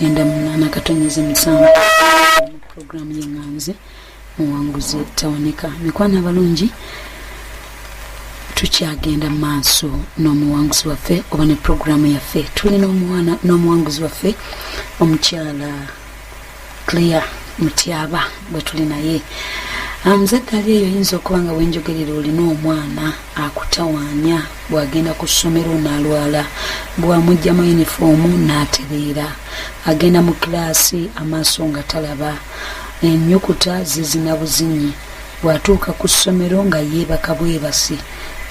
98 katonyeze 7 program y'enganzi muwanguzi tawoneka. Mikwana abalungi, tukyagenda maaso n'omuwanguzi waffe oba ne programu yaffe. Tulina omwana n'omuwanguzi waffe omukyala Clare Mutyaba bwe tuli naye. Muzadde ali eyo yinza okuba nga bwenjogerera olina omwana akutawaanya bw'agenda ku ssomero n'alwala, bw'amugyamu yunifoomu n'atereera, agenda mu kilaasi amaaso nga talaba, ennyukuta zizina buzinyi, bw'atuuka ku ssomero nga yeebaka bwebasi,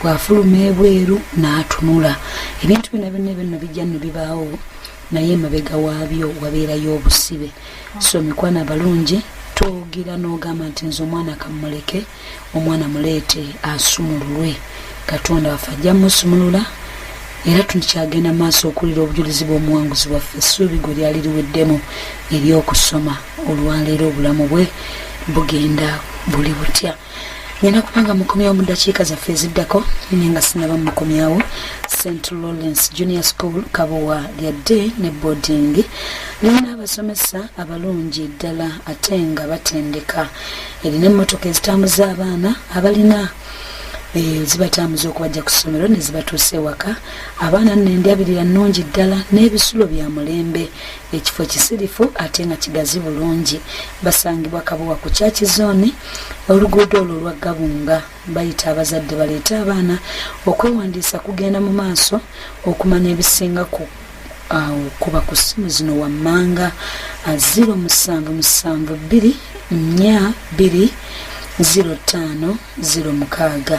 bw'afuluma ebweru n'atunula. Ebintu bino byonna bijja ne bibaawo naye emabega waabyo wabeerayo obusibe. So mikwana abalungi, togira n'ogamba nti nze omwana kamuleke, omwana muleete asumululwe. Katonda waffe ajja musumulula, era tukyagenda maaso okulira obujulizi bw'omuwanguzi waffe. Essuubi gwe lyali liweddemu ery'okusoma olwaleero obulamu bwe bugenda buli butya. Ngenda kupanga mukomyawo mu ddakiika zaffe eziddako, naye nga sinaba mukomyawo St. Lawrence Junior School Kabowa lyadde ne boarding. Nina abasomesa abalungi ddala ate nga batendeka. Erina emmotoka ezitambuza abaana abalina zibatambuza okubajja ku ssomero ne zibatuusa ewaka. Abaana n'endyabirira nnungi ddala n'ebisulo bya mulembe, ekifo kisirifu ate nga kigazi bulungi. Basangibwa Kabowa ku Kyakizoni, oluguudo olwo lwa Gabunga. Bayita abazadde baleeta abaana okwewandiisa kugenda mu maaso okumanya ebisinga kuba ku ssimu zino wammanga 0772420506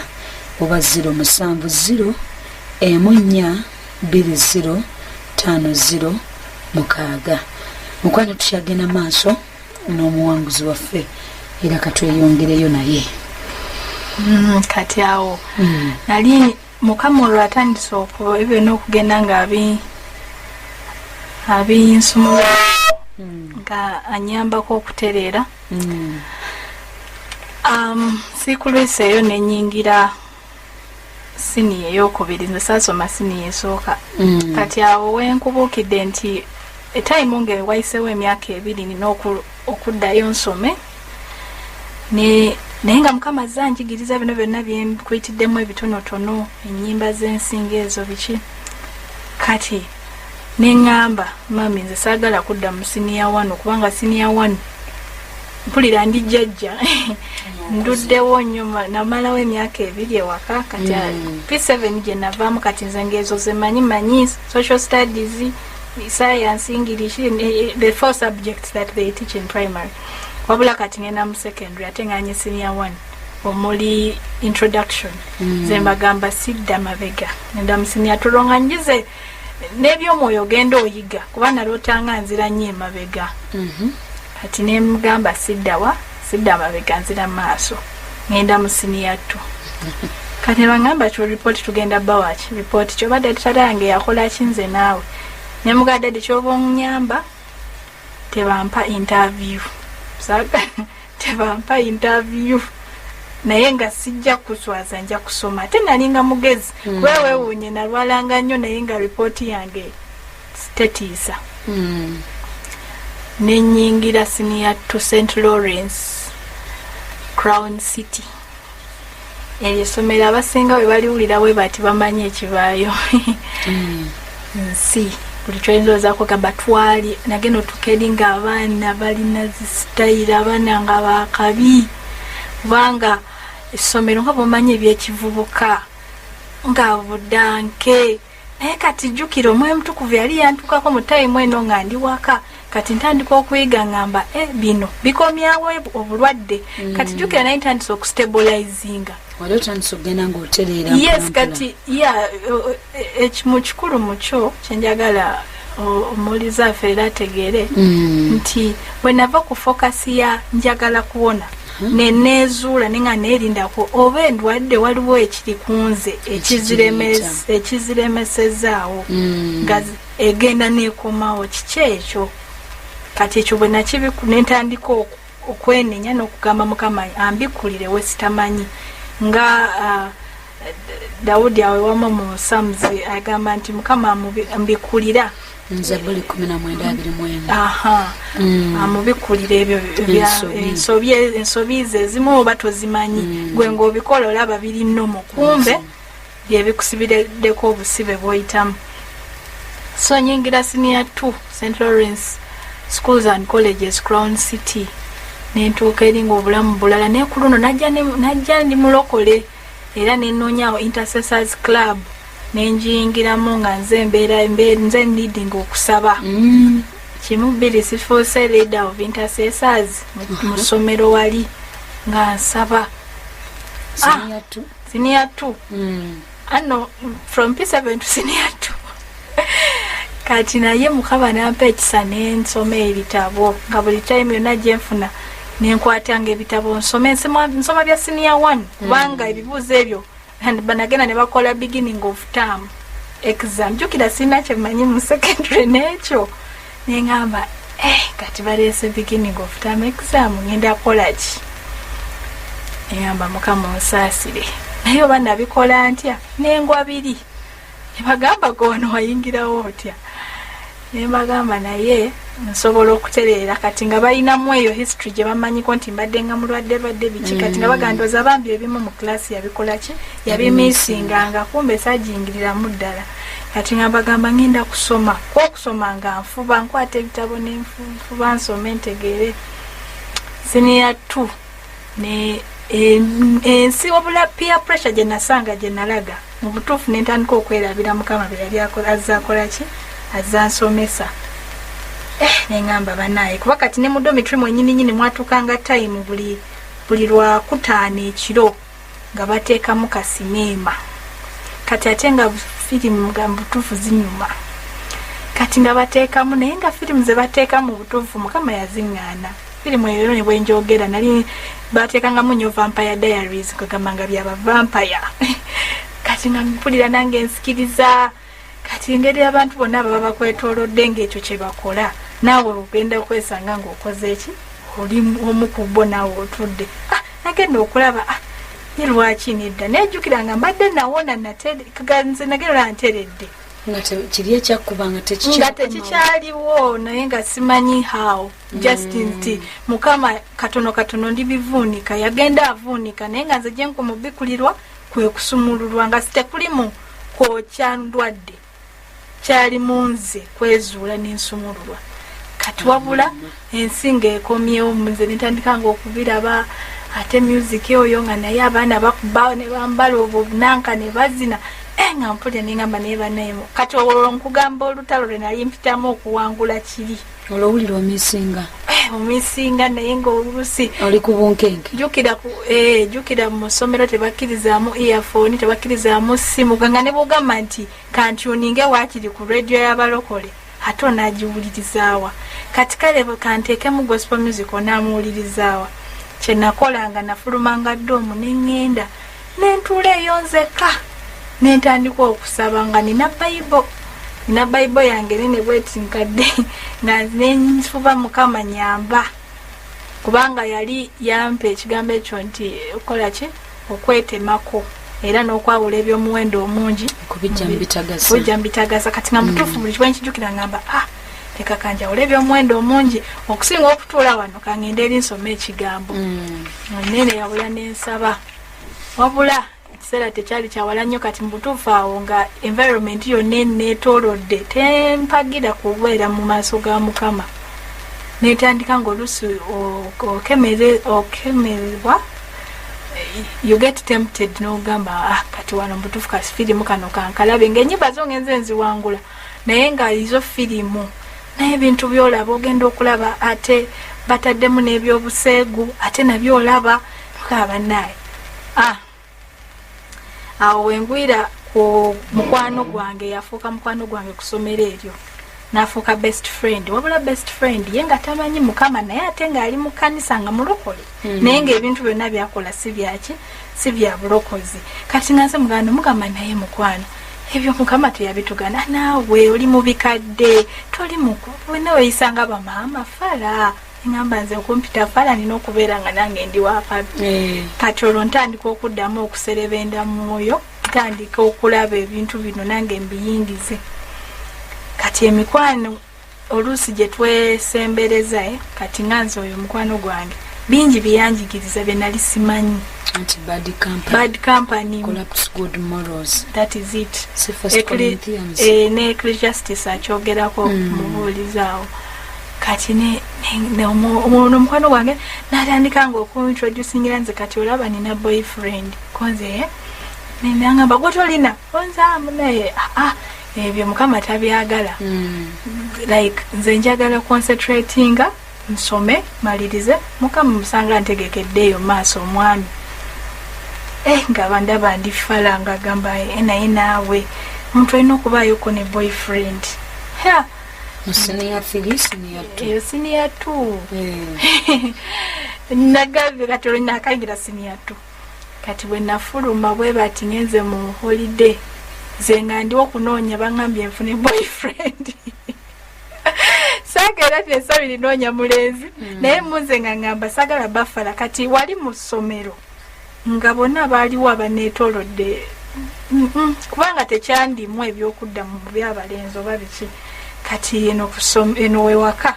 oba 0704205006. Mukwano tukyagenda maaso n'omuwanguzi waffe era katweyongereyo naye. Kati awo nali mukama olwo atandise ebyo n'okugenda nga abinsumula nga anyambako okutereera. Sikulwisa eyo nenyingira sini ey'okubiri, nze saasoma sini esooka. Kati awo wenkubuukidde nti etayimu nga wayiseewo emyaka 2 nina okuddayo nsome, naye nga mukama zanjigiriza bino byonna byemkwitiddemu ebitonotono, ennyimba z'ensinga ezo biki. Kati neŋŋamba mami nze saagala kudda mu siniya 1 kubanga siniya 1 mpulira ndi jjajja nduddewo nnyo, namalawo emyaka 2 ewaka. Kati P7 gye navaamu kati nze ngezo ze manyi social studies, science, English, the 4 subjects that they teach in primary. Wabula kati ngenda mu secondary ate nganye senior 1 omuli introduction. Ze mbagamba sidda mabega, ngenda mu senior tulonga njize n'ebyomwoyo genda oyiga kuba nalotanga nzira nnyo emabega. Kati ne mugamba sidda mabega nzira maaso, ngenda mu senior 2. Kati bangamba kyo report tugenda bawaki report kyobadde tutalange yakola kinze naawe ne mugadde kyoba onnyamba tebampa interview. Tebampa interview naye nga sijja kuswaza nja kusoma ate nalinga mugezi weewuunye nalwalanga nnyo naye nga ripooti yange sitetiisa. Nenyingira senior to St. Lawrence Crown City. Eryesomero abasinga we baliwulira we bati bamanye ekibaayo nsi buli kyoyinzaako gamba twali nagenda otukeringa abaana balina zisitayira, abaana nga bakabi kubanga essomero nga bwomanya ebyekivubuka nga budanke. Naye kati jjukira omwoyo omutukuvu yali yantukako mu tayimu eno nga ndi waka. Kati ntandika okuyiga ngamba bino bikomyawo obulwadde. Kati jjukira naye ntandise okustabilizinga. Wali otandise okugenda ng'otereera. Yes, kati mu kikulu mukyo kyenjagala omuliza affe era ategeere nti bwe nava ku fokasi ya njagala kuwona neneezuula nenga neerindako oba endwadde waliwo ekiri kunze ekiziremesezaawo nga egenda neekomawo kiki ekyo. Kati ekyo bwe nakibiku nentandika okwenenya n'okugamba mukama ambikkulire we sitamanyi nga Daudi awe wama mu Psalms agamba nti mukama ambikulira nze buli 19:21 aha amubikkulira ebyo ensobi ze ezimu oba tozimanyi gwe ng'obikola olaba biri nnomo kumbe byebikusibiddeko obusibe bw'oyitamu. So nyingira senior 2 St. Lawrence Schools and Colleges Crown City nentuuka eri ng'obulamu bulala naye ku luno najja ndi mulokole era nennoonyawo Intercessors Club nenjingiramu nga nze nze needing okusaba kimu bbiri sifuuse leader of Intercessors mu ssomero wali nga nsaba senior 2 ano from P7 to senior 2 kati naye mukaba nampa ekisa nensoma ebitabo nga buli time yonna gyenfuna nenkwatanga ebitabo nsoma bya senior 1 kubanga ebibuuzo ebyo banagenda ne bakola beginning of term exam jukira sina kyemanyi mu secondary nekyo nengamba kati baleese beginning of term exam ngenda kola ki engamba mukama onsaasire naye oba nabikola ntya nengwa biri nebagamba gono wayingirawo otya nebagamba naye nsobola okutereera kati nga balinamu eyo history gye bamanyiko nti mbadde nga mulwadde biki kati nga bagandoza bambi ebimu mu klasi yabikola ki yabimisinganga kumbe sajingiriramu ddala kati nga bagamba ngenda kusoma kwokusoma nga nfuba nkwata ebitabo nenfuba nsome ntegeere senior 2 ne ensi wabula peer pressure gye nasanga gye nalaga mu butuufu nentandika okwerabira mukama bye yali azaakola ki azansomesa nengamba banaye kuba kati ne mu dormitory mwennyini mwatukanga time buli lwakutaano ekiro nga bateekamu kasineema kati ate nga firimu nga butuufu zinyuma kati nga bateekamu naye nga firimu ze bateekamu butuufu mukama yaziŋŋaana firimu eyo ne bwenjogera nali bateekangamu nnyo Vampire Diaries kagamba nga byaba vampire kati nga mpulira nange nsikiriza kati engeri abantu bonna baba bakwetoolodde ng'ekyo kye bakola naawe ogenda okwesanga ng'okoze eki oli omu ku bo naawe otudde nagenda okulaba ye lwaki nedda nejjukira nga mbadde nawona nze nagenda nteredde nga kiri ekyakubanga tekikyaliwo naye nga simanyi how just nti mukama katono ndi bivuunika yagenda avuunika naye nga nze gye nkumubikkulirwa kwe kusumululwa nga sitekulimu kwokya ndwadde kyali munze kwezuula n'ensumululwa kati wabula ensinga ekomyewo munze netandikanga okubiraba ate music oyo nga naye abaana bakuba ne bambala obwo nanka ne bazina nga mpulya nengamba naye banaemu kati olwo nkugamba olutalo lwe nali mpitamu okuwangula kiri olwowulira omisinga omisinga naye ng'oluusi oli ku bunkenke jjukira mu ssomero tebakkirizaamu earphone tebakkirizaamu simu ganga ne bwogamba nti kantuninge waakiri ku radio y'abalokole ate onaagiwulirizaawa kati kale kanteekemu gospel music onaamuwulirizaawa kye nakolanga nafulumanga ddoomu neŋŋenda nentuula eyo nzekka nentandika okusaba nga nina bayibo yange nene bweti nkadde nga nenfuba mukama nyamba kubanga yali yampa ekigambo ekyo nti okola ki okwetemako era n'okwawula ebyomuwendo omungi kubijja mbitagasa kati nga mutuufu buli kiba nkijjukira ngamba leka kanjawula ebyomuwendo omungi okusinga okutuula wano kangenda eri nsoma ekigambo nene yawula nensaba wabula ekiseera tekyali kyawala nnyo kati mubutuufu awo nga environment yonna neetoolodde tempagira kubeera mu maaso ga mukama netandika ng'oluusi okemererwa you get tempted n'ogamba kati wano mubutuufu kasi firimu kano kankalabe ng'ennyimba zo ngenze nziwangula naye nga izo firimu naye ebintu byolaba ogenda okulaba ate bataddemu n'ebyobuseegu ate nabyo olaba tukaba naye awo wengwira ku mukwano gwange yafuuka mukwano gwange kusomera eryo nafuuka best friend wabula best friend ye nga tamanyi mukama naye ate ng'ali mu kkanisa nga mulokole naye ng'ebintu byonna byakola si bya bulokozi kati nganze muganda mugamba naye mukwano ebyo mukama teyabitugana naawe oli mu bikadde toli wena weyisanga bamaama fala ngamba nze okumpita fala nina okubeera nga nange ndi wakabi kati olwo ntandika okuddamu okuserebenda mwoyo ntandika okulaba ebintu bino nange mbiyingize kati kati emikwano oluusi gye twesembereza kati nganze oyo mukwano gwange bingi byeyanjigiriza bye nali simanyi. Bad company corrupts good morals. That is it. Ne Ecclesiastes akyogerako mubuulizaawo. Kati omukwano gwange n'atandika nga okuintroducingira nze kati olaba nina boyfriend konze nengamba gwe tolina onzaamu naye ebyo Mukama tabyagala. Like nze njagala concentratinga nsome malirize Mukama musanga ntegekeddeeyo maaso omwami nga ndaba ndifala nga gamba naye naawe omuntu alina okubaayoko ne boyfriend. Senior 3, senior 2. Nagambye kati olina akayigira senior 2. Kati bwe nafuluma bwe bati ngenze mu holiday ze nga ndi okunoonya bangambye nfune boyfriend. Sagala tesabiri noonya mulenzi naye muze nga ngamba sagala bafala kati wali mu ssomero nga bonna baaliwo abaneetolodde kubanga tekyandimu ebyokudda mu byabalenzi oba biki. Kati eno wewaka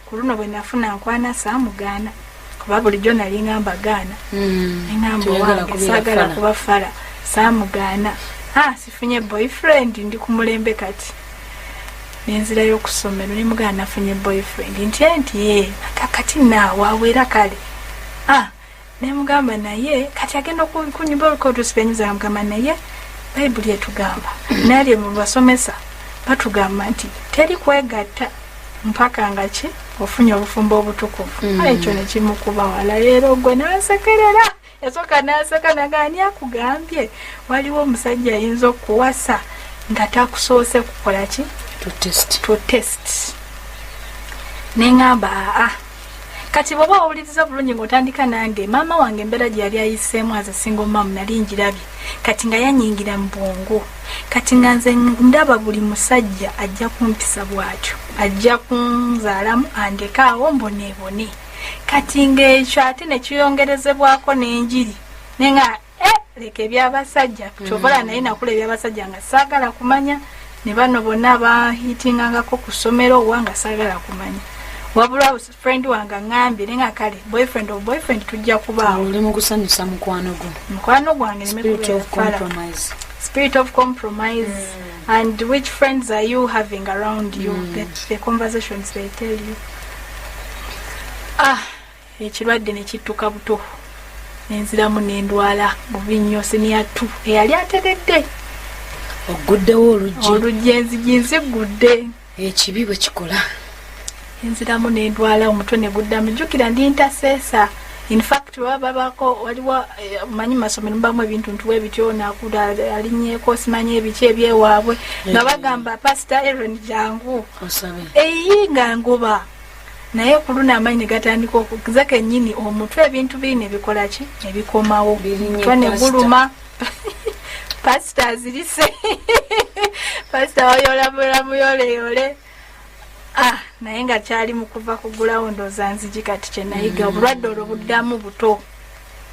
ku luno bwe nafuna nkwana saamugaana kuba bulijjo nali ngamba gaana engamba wange saagala kubafala saamugaana. Sifunye boyfriend ndi ku mulembe kati nenzirayo okusomero ne mugana nafunye boyfriend nti kati naawe awera kale ne mugamba naye kati agenda kunyumba olukotusipenyuza mugamba naye bayibuli etugamba nali mu basomesa batugamba nti teri kwegatta mpaka nga ki ofunye obufumbo obutukuvu. Ekyo ne kimukuba wala leero gwe n'asekerera yasooka n'aseka nagani akugambye waliwo omusajja ayinza okuwasa nga takusoose kukola ki to test. Nengamba kati bw'oba owuliriza bulungi ng'otandika nange maama wange embeera gye yali ayiseemu aze single mom nali njirabye kati nga yanyingira mu bwongo kati nga nze ndaba buli musajja ajja kumpisa bw'atyo ajja kunzaalamu andeka awo mboneebone kati ng'ekyo ate ne kiyongerezebwako n'enjiri nenga leka ebyabasajja kyobola naye nakula ebyabasajja nga saagala kumanya ne bano bonna abahitingangako ku ssomero wanga saagala kumanya wabula friend wange ngambye nenga kale boyfriend tujja kubaawo oli mu kusanyusa mukwano gwange spirit of compromise. And which friends are you having around you? The conversations they tell you. Ekirwadde ne kittuka buto nenziramu nendwala bubi nnyo senior 2 eyali ategedde oguddewo oluggi enzigi nzigudde ekibi bwe kikola nenziramu nendwala omutwe ne guddamu jjukira ndi intercessor. In fact wabako waliwo manyi masomero mbamu ebintu ntuwe bityo nakuda alinyeeko simanyi ebiki ebyewaabwe nga bagamba Pastor Eron jangu nga ngoba naye ku luno amaanyi ne gatandika okuza kennyini omutwe ebintu biri ne bikola ki ne bikomawo omutwe ne guluma Pastor azirise Pastor wayola bulamu yoleyole naye nga kyali mu kuva kugulawo ndooza nzigi kati kye nayiga obulwadde olwo buddamu buto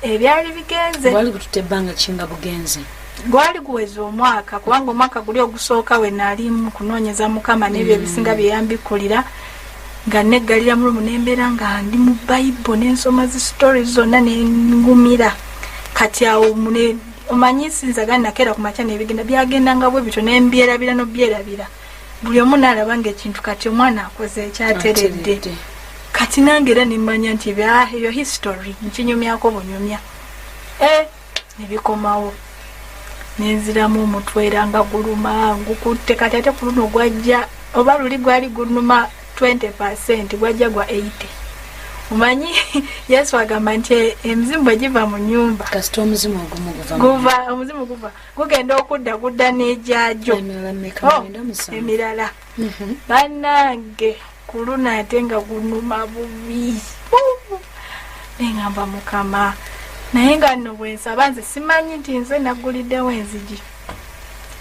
ebyali bigenze gwali gututte ebbanga kinga bugenze gwali guweza omwaka kubanga omwaka guli ogusooka we naali mu kunoonyeza Mukama n'ebyo ebisinga bye yambikulira nga neggalira mu lumu n'embeera nga ndi mu Bayibuli n'ensoma zi stories zonna n'engumira kati awo omanyi sinzagana nakeera ku makya n'ebigenda byagendanga bwe bityo n'embyerabira n'obyerabira buli omu n'alaba ng'ekintu kati omwana akoze ekyateredde kati nange era nimmanya nti ebyo history nkinyumyako bunyumya nebikomawo nenziramu omutwe era nga guluma ngukutte kati ate ku luno gwajja oba luli gwali gunuma 20% gwajja gwa 80. Omanyi Yesu agamba nti emizimu bwe giva mu nnyumba kasita omuzimu ogumu guva gugenda okudda gudda n'ejjaajo emirala bannange ku luno ate nga gunuma bubi nengamba Mukama naye nga nno bwe nsaba nze simanyi nti nze nagguliddewo enzigi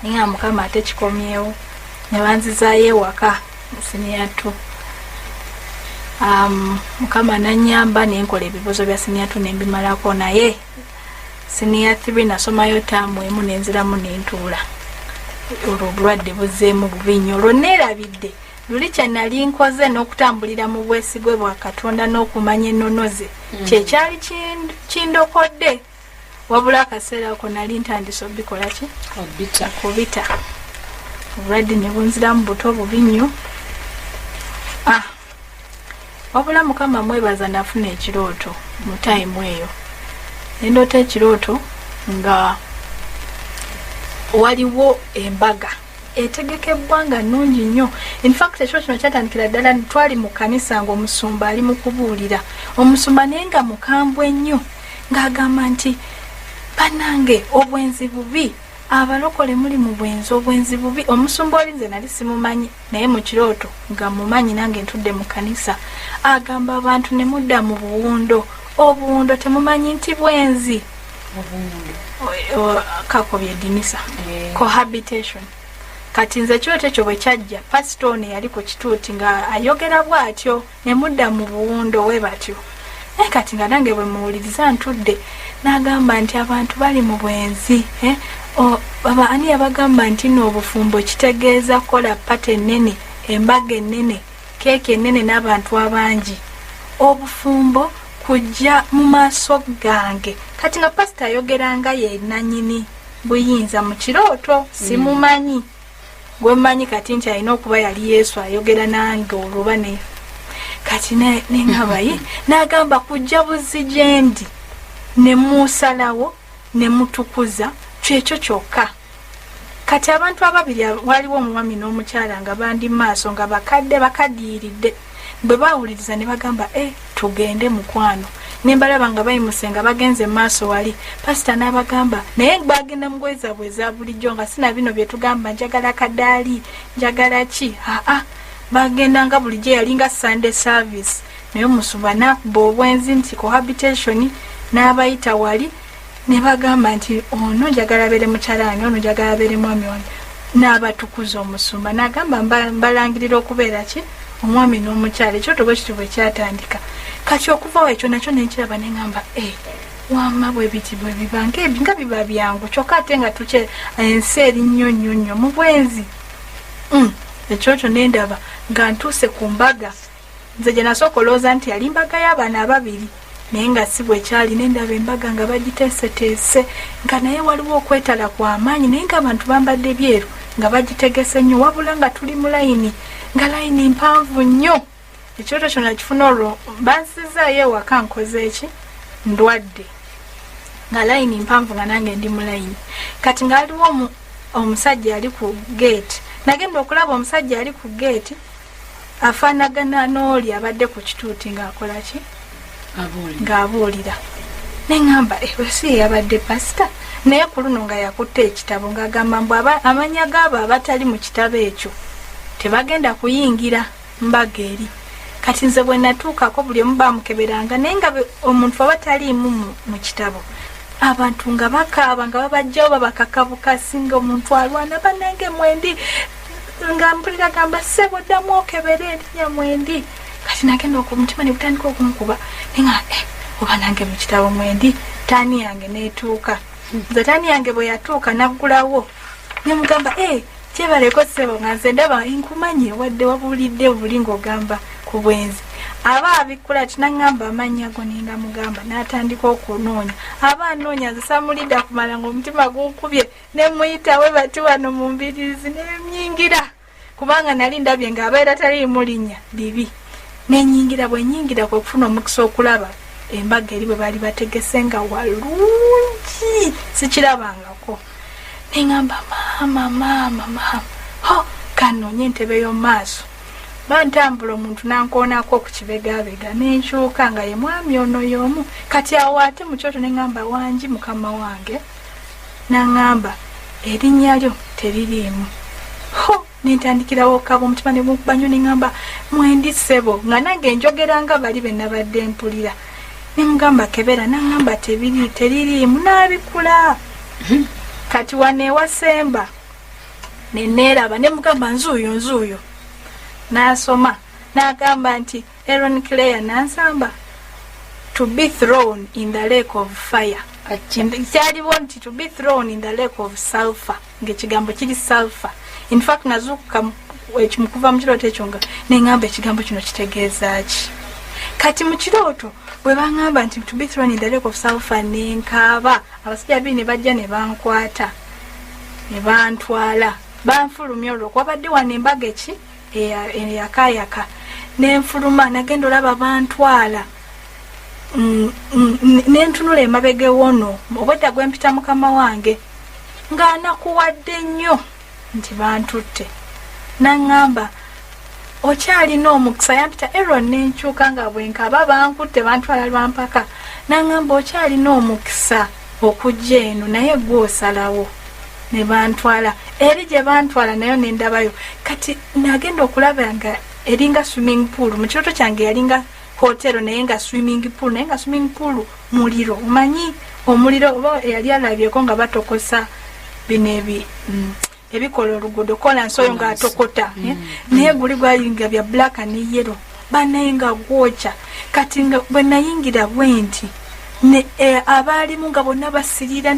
naye Mukama ate kikomyewo ne banzizaayo ewaka senior 2. Mukama nanyamba nenkola ebibuzo bya senior 2 nembimalako naye senior 3 nasomayo taamu emu nenziramu nentuula olwo obulwadde buzzeemu bubi nnyo. Olwo neerabidde luli kye nali nkoze n'okutambulira mu bwesigwe bwa Katonda n'okumanya ennono ze kyekyali kindokodde, wabula akaseera ako nali ntandise obikola ki kubita obulwadde ne bunziramu buto bubi nnyo. Wabula Mukama mwebaza, nafuna ekirooto mu tayimu eyo. Nendoota ekirooto nga waliwo embaga etegekebwa nga nnungi nnyo. In fact ekiro kino kyatandikira ddala twali mu kanisa ng'omusumba ali mu kubuulira. Omusumba naye nga mukambwe nnyo ng'agamba nti bannange obwenzi bubi, abalokole muli mu bwenzi, obwenzi bubi. Omusumba oli nze nali simumanyi, naye mu kirooto nga mumanyi nange ntudde mu kanisa agamba abantu ne mudda mu buwundo. Obuwundo temumanyi nti bwenzi? Kakobye edinisa cohabitation. Kati nze kirooto ekyo bwe kyajja, pasitoni yali ku kituuti nga ayogera bw'atyo, ne mudda mu buwundo we batyo. Naye kati nga nange bwe muwuliriza ntudde, n'agamba nti abantu bali mu bwenzi. Ani yabagamba nti n'obufumbo kitegeeza kola pata ennene, embaga ennene, keeki ennene n'abantu abangi. Obufumbo kujja mu maaso gange. Kati nga pasita ayogera nga ye nannyini buyinza mu kirooto, simumanyi. Gwe mmanyi kati nti alina okuba yali Yesu ayogera nange oluba ne. Kati nengabaye n'agamba kujja buzzi gye ndi ne musalawo ne mutukuza kyekyo kyokka. Kati abantu ababiri waliwo omwami n'omukyala nga bandi maaso nga bakaddiyiridde. Bwe baawuliriza ne bagamba tugende mukwano. Nembalaba nga bayimuse nga bagenze maaso wali. Pasita n'abagamba naye bagenda mubwezabweza bulijjo nga sina bino bye tugamba njagala kadaali njagala ki. Bagenda nga bulijjo yalinga Sunday service. Naye omusumba n'akuba obwenzi nti cohabitation n'abayita wali ne bagamba nti ono njagala abeere mukyala wange, ono njagala abeere mwami wange. N'abatukuza omusumba n'agamba mbalangirira okubeera ki omwami n'omukyala. Ekyoto bwe kityo bwe kyatandika. Kati okuva ekyo nakyo nenkiraba neŋŋamba wamma bwe biti bwe biba nga biba byangu kyokka ate nga tukye ensi eri nnyo nnyo nnyo mu bwenzi. Ekyoto nendaba nga ntuuse ku mbaga. Nze gye nasooka olowooza nti yali mbaga y'abaana ababiri naye nga si bwe kyali. Nendaba embaga nga bagiteeseteese nga naye waliwo okwetala kw'amaanyi naye ng'abantu bambadde byeru nga bagitegese nnyo, wabula nga tuli mu layini nga layini mpanvu nnyo. Ekyoto kyo nakifuna olwo bansizaayo ewaka nkoze eki ndwadde nga layini mpanvu nga nange ndi mu layini. Kati nga waliwo omusajja ali ku gate. Nagenda okulaba omusajja ali ku gate afaanagana n'oli abadde ku kituuti ng'akola ki ng'abuulira. Neŋŋamba si yabadde pasita, naye ku luno nga yakutte ekitabo ng'agamba mbu amanya g'abo abatali mu kitabo ekyo tebagenda kuyingira mbaga eri. Kati nze bwe natuukako buli omu baamukeberanga naye nga omuntu aba taliimu mu kitabo. Abantu nga bakaaba nga babajjawo babakakabuka singa omuntu alwana bannange mwendi nga mpulira gamba ssebo ddamu okebere erinnya mwendi. Kati nagenda omutima ne gutandika okunkuba nenga oba nange mu kitabo mwendi. Taani yange neetuuka. Nze taani yange bwe yatuuka naggulawo nemugamba kyebaleko ssebo nga nze ndaba nkumanyi wadde wabuulidde buli ng'ogamba ku bwenzi. Aba abikkula kinaŋŋamba amannya go ninga mugamba n'atandika okunoonya. Aba anoonya nze samulidda kumala ng'omutima gunkubye ne muyitawe bati wano mu mbirizi n'emyingira kubanga nali ndabye ng'abeera taliimu linnya libi. N'ennyingira bwe nnyingira kwe kufuna omukisa okulaba embaga eri bwe baali bategese nga walungi sikirabangako. Neŋŋamba maama kanoonye entebe y'omu maaso. Bantambula omuntu nankoonako ku kibegabega nenkyuka nga ye mwami ono y'omu. Kati awo ate mu kyoto neŋŋamba wangi mukama wange. Naŋŋamba erinnya lyo teririimu. Nentandikirawo okaba omutima ne gunkuba nnyo neŋŋamba mwendi ssebo nga nange njogera nga bali be nabadde mpulira. Nemugamba kebera naŋŋamba teririimu n'abikula. Kati waneewasemba neneeraba nemugamba nzuuyo. N'asoma n'agamba nti Eron Clare Nansamba to be thrown in the lake of fire. kyaliwo nti to be thrown in the lake of sulfur ng'ekigambo kiri sulfur. In fact nazuukuka ekimukuva mu kirooto ekyo nga neŋŋamba ekigambo kino kitegeeza ki. Kati mu kirooto bwe baŋŋamba nti to be thrown in the lake of sulfur nenkaaba, abasajja babiri ne bajja ne bankwata ne bantwala banfulumya olwo kwabadde wano embaga eki eyakayaka nenfuluma nagenda olaba bantwala nentunula emabega ewono obwedda gwempita mukama wange ng'anakuwadde nnyo nti bantutte. Naŋŋamba okyalina omukisa, yampita Eron nenkyuka nga bwenkaaba bankutte bantwala lwampaka. Naŋŋamba okyalina omukisa okujja eno naye gw'osalawo. Ne bantwala eri gye bantwala nayo nendabayo. Kati nagenda okulaba nga eringa swimming pool mu kirooto kyange yalinga hotero naye nga swimming pool, naye nga swimming pool muliro. Omanyi omuliro oba yali alabyeko nga batokosa bino ebikola oluguudo kola nsoyo nga atokota naye guli gwayinga bya black ne yellow banaye nga gwokya. Kati nga bwe nayingira bwenti abaalimu nga bonna basirira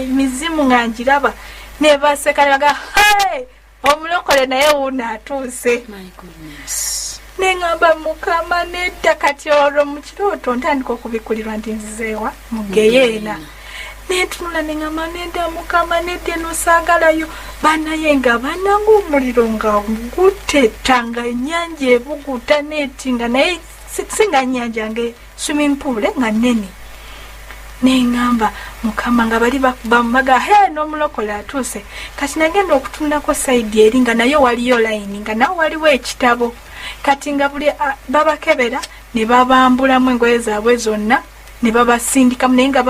mizimu nga njiraba ne baseka ne baga hey omulokole naye wuno atuuse. Neŋŋamba mukama nedda. Kati olwo mu kirooto ntandika okubikkulirwa nti nzizeewa mu geyeena. Nentunula neŋŋamba nedda mukama nedda eno saagalayo. Banaye nga bananga omuliro nga gutetta nga ennyanja ebuguta neetinga naye singa nnyanja nga swimming pool nga nnene. Neŋŋamba mukama nga bali bamubaga he n'omulokole atuuse. Kati nagenda okutunulako sayidi eri nga nayo waliyo layini nga nawe waliwo ekitabo. Kati nga buli babakebera ne babambulamu engoye zaabwe zonna ne babasindikamu naye nga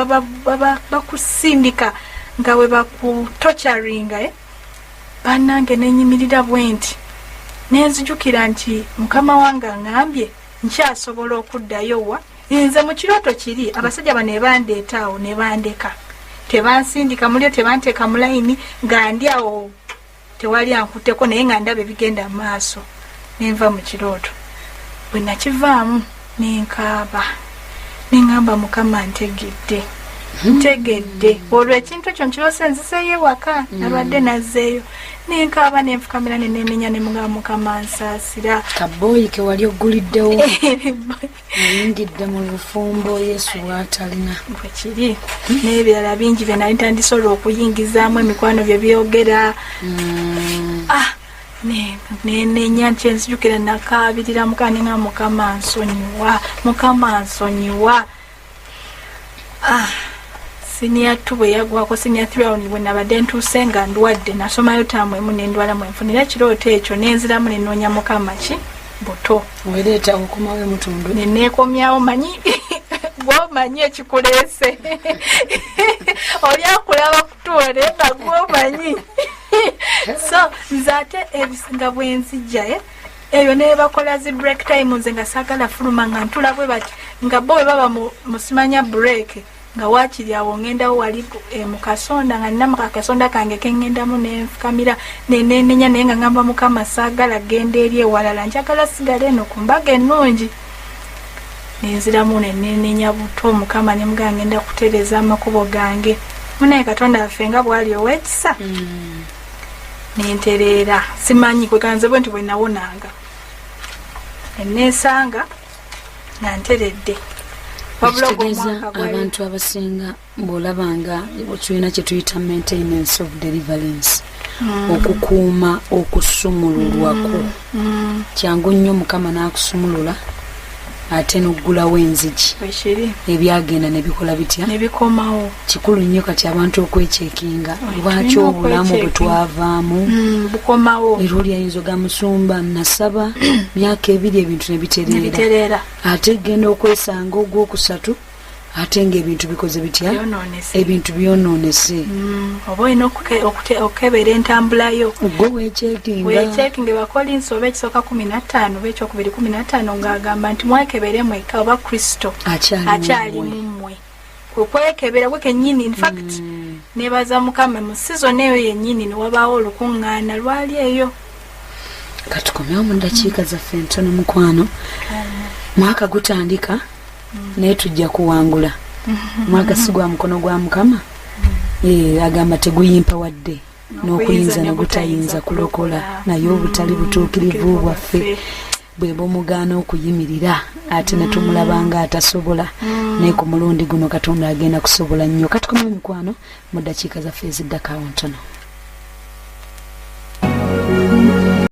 bakusindika nga we bakutocharinga bannange nenyimirira bwenti nenzijukira nti mukama wange aŋŋambye nkyasobola okuddayo wa. Nze mu kirooto kiri abasajja bano bandeeta awo ne bandeka tebansindika mulyo tebanteeka mu layini nga ndi awo tewali ankutteko naye nga ndaba ebigenda mu maaso. Nenva mu kirooto bwe nakivaamu nenkaaba neŋŋamba mukama ntegedde olwo ekintu ekyo nkirose nziseeyo ewaka nabadde nazzeeyo nenkaaba nenfukamira nenenenya nemugamba mukama nsaasira. Kabooyi ke wali ogguliddewo ayingidde mu bufumbo Yesu bw'atalina bwe kiri n'ebirala bingi bye nali ntandise okuyingizaamu emikwano bye byogera. Nenenya nkyenzijukira nakaabirira mukane nga mukama nsonyiwa. Senior 2 bwe yagwako senior 3 bwe nabadde ntuuse nga ndwadde nasomayo taamu emu nendwalamu enfunira ekirooto ekyo nenziramu nenoonya mukama ki buto wereeta okomawo emutundu neneekomyawo manyi gwomanyi ekikuleese oli akulaba kutuole nga gwomanyi. So nze ate ebisinga bwenzijja eyo ne bakola zi break time nze nga saagala fuluma nga ntula bwe bati nga bo bwe baba musimanya break nga wakiri awo ngendawo wali mu kasonda nga nina mukakasonda kange kengendamu nenfukamira nenenya naye nga ngamba mukama saagala genda eri ewalala njagala sigala eno ku mbaga ennungi. Nenziramu nenenya buto mukama ne muga ngenda kutereeza amakubo gange munaye Katonda affe nga bwali ow'ekisa. Nentereera simanyi kwe kanze bwe nti bwe nawonanga eneesanga nga nteredde. Ekitegeeza abantu abasinga bw'olabanga tulina kye tuyita maintenance of deliverance okukuuma okusumululwako kyangu nnyo mukama n'akusumulula ate n'oggulawo enzigi ebyagenda ne bikola bitya nebikomawo. Kikulu nnyo kati abantu okwecekinga lwaki obulamu bwe twavaamu bukomawo. era oli ayinza ogamusumba nasaba myaka 2 ebintu ne bitereera ate genda okwesanga ogwokusatu ate ng'ebintu bikoze bitya ebintu byonoonese. Oba olina okukebera entambulayo gwe weecekinga bakolinsi oba ekisooka 15 oba ekyokubiri 15 ng'agamba nti mwekebere mweka oba Kristo akyali mummwe. Okwekebera gwe kennyini in fact nebaza mukama mu season eyo yennyini ne wabaawo olukuŋŋaana lwali eyo. Katukomyewo mu ddakiika zaffe entono mukwano mwaka gutandika naye tujja kuwangula mwaka sigwa mukono gwa Mukama agamba teguyimpa wadde n'okuyinza ne gutayinza kulokola naye obutali butuukirivu bwaffe bwe bumugaana okuyimirira ate ne tumulabanga atasobola naye ku mulundi guno Katonda agenda kusobola nnyo. Katukomawo mikwano mu ddakiika zaffe eziddako awo ntono.